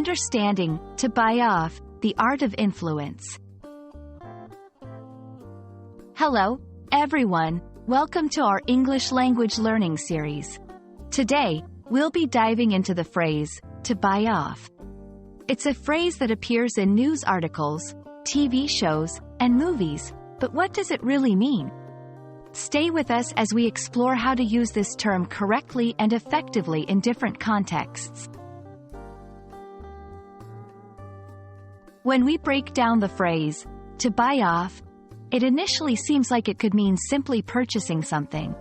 Understanding, to buy off, the art of influence. Hello, everyone. Welcome to our English language learning series. Today, we'll be diving into the phrase, to buy off. It's a phrase that appears in news articles, TV shows, and movies, but what does it really mean? Stay with us as we explore how to use this term correctly and effectively in different contexts. When we break down the phrase, to buy off, it initially seems like it could mean simply purchasing something.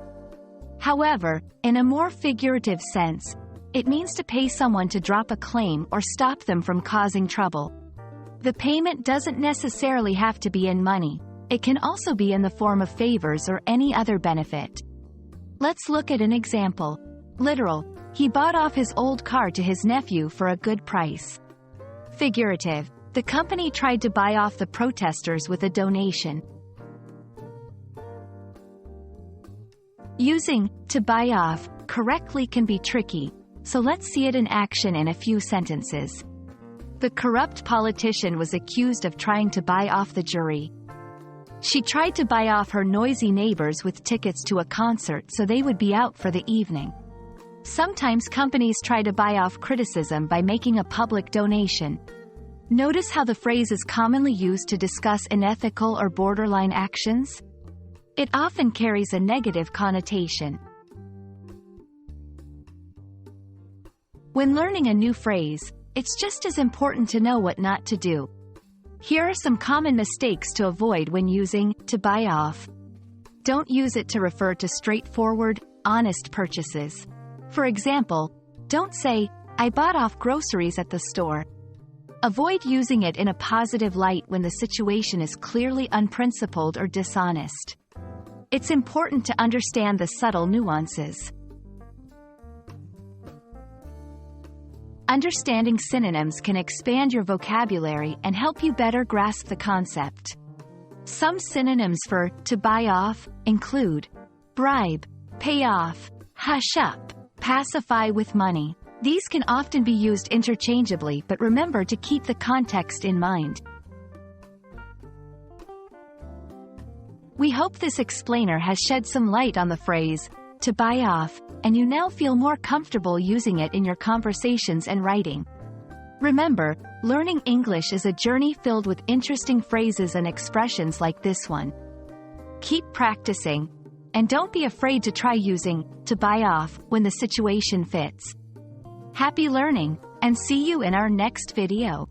However, in a more figurative sense, it means to pay someone to drop a claim or stop them from causing trouble. The payment doesn't necessarily have to be in money. It can also be in the form of favors or any other benefit. Let's look at an example. Literal, he bought off his old car to his nephew for a good price. Figurative, the company tried to buy off the protesters with a donation. Using to buy off correctly can be tricky, so let's see it in action in a few sentences. The corrupt politician was accused of trying to buy off the jury. She tried to buy off her noisy neighbors with tickets to a concert so they would be out for the evening. Sometimes companies try to buy off criticism by making a public donation. Notice how the phrase is commonly used to discuss unethical or borderline actions? It often carries a negative connotation. When learning a new phrase, it's just as important to know what not to do. Here are some common mistakes to avoid when using to buy off. Don't use it to refer to straightforward, honest purchases. For example, don't say, I bought off groceries at the store. Avoid using it in a positive light when the situation is clearly unprincipled or dishonest. It's important to understand the subtle nuances. Understanding synonyms can expand your vocabulary and help you better grasp the concept. Some synonyms for to buy off include bribe, pay off, hush up, pacify with money. These can often be used interchangeably, but remember to keep the context in mind. We hope this explainer has shed some light on the phrase, to buy off, and you now feel more comfortable using it in your conversations and writing. Remember, learning English is a journey filled with interesting phrases and expressions like this one. Keep practicing, and don't be afraid to try using to buy off when the situation fits. Happy learning, and see you in our next video.